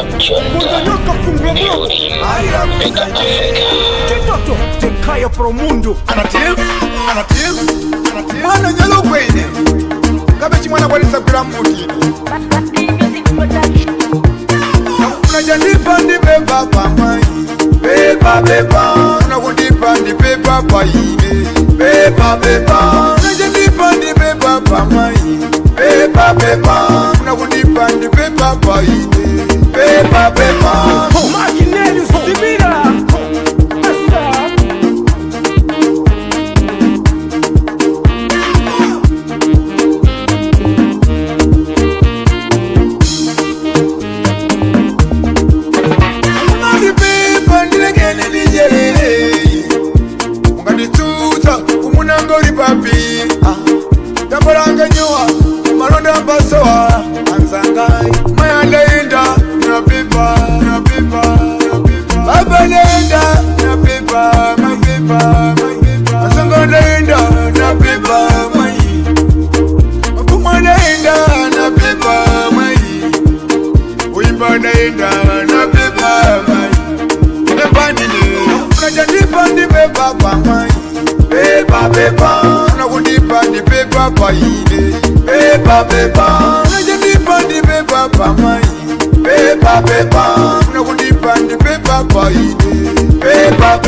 Kunonyoka fungo Chitoto tekaya pro mundo Anatil Mwana nyalo kwene Kabechi mwana walisa kula muti Unajanipa ndi Pepa pamai Pepa Unakundipa ndi Pepa paide Pepa Unajanipa ndi Pepa pamai Pepa Unakundipa ndi Pepa paide Pepa Makineli simira Tamboranga nyoa, maronda mbasoa Anzangai, maya lenda Na Pepa Baba lenda Na Pepa Anzanga lenda Na Pepa Mapuma lenda Na Pepa Uimba lenda Na Pepa Pepa nile Unajanipa ndi Pepa pamai Pepa Unakundipa ndi Pepa paide Pepa Unajanipa ndi Pepa pamai Pepa Unakundipa ndi Pepa paide Pepa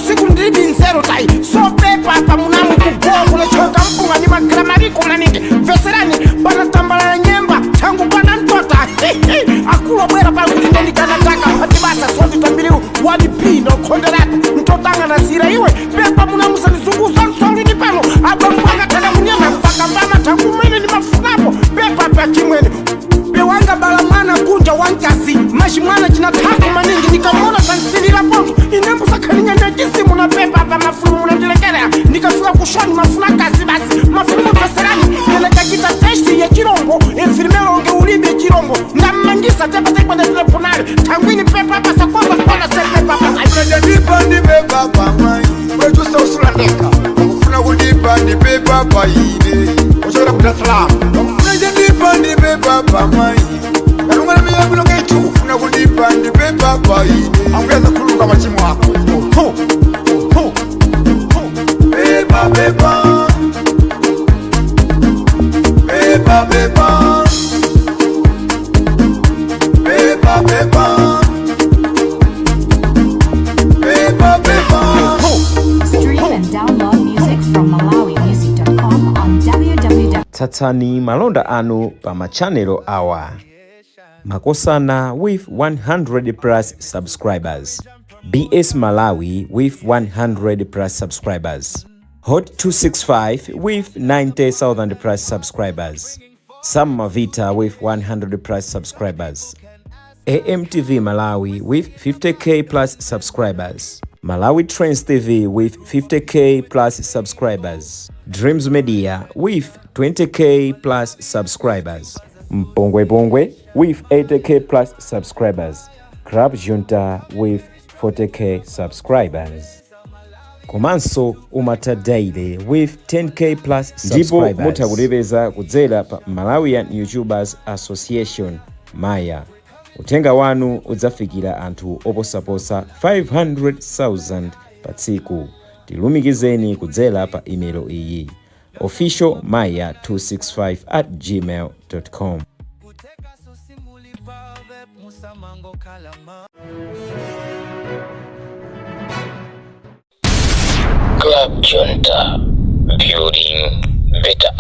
siku ndidi nzero tai so Pepa pamunamu kuboa kuna choka mpunga ni magramariku maningi veserani bana tambala nyemba changu bana ntota akulo bwera pa kulindeni kanataka patibasa sote tambiliu wadi pino konderata ntotanga na sira iwe Pepa munamu sanizunguza nsongi ni pano aba mwanga tana munyama mpaka mbama tangu mwene ni mafunapo Pepa pa kimwene bewanga balamana kunja wankasi mashi mwana jinataku maningi nikamona sansilila bongo inembu sakalinya ndajisi muna Pepa pa mafumu muna ndilekelea nikafika kushoni mafuna kazi basi mafumu veserani nileka kita testi ya chirombo infirmero onge ulibe chirombo ndamangisa tepa na telefonari tangwini Pepa pasa kwamba kona se Pepa pa Unajanipa ndi Pepa pamai Wetu sa usulandeka Ukufuna kundipa ndi Pepa paide Ushara kutasla Unajanipa ndi Pepa pamai Karunga na miya kuloka itu Ufuna kundipa ndi Pepa paide Angeza kuluka machimu wako Pepa Pepa Stream and download music from malawimusic.com on www. Tatsani malonda anu pa machanelo awa. Makosana with 100 plus subscribers. BS Malawi with 100 plus subscribers. Hot 265 with 90,000 plus subscribers. Sam Mavita with 100 plus subscribers. AMTV Malawi with 50k plus subscribers. Malawi Trends TV with 50k plus subscribers. Dreams Media with 20k plus subscribers. Mpongwe Pongwe with 80k plus subscribers. Crab Junta with 40k subscribers. Komanso Umata Daily with 10k plus subscribers. Ndipo mutakulipeza kudzera pa Malawian YouTubers Association Maya. Utenga wanu udzafikira anthu oposaposa 500,000 pa tsiku. Tilumikizeni kudzera pa email iyi officialmaya265@gmail.com. Club Junta building better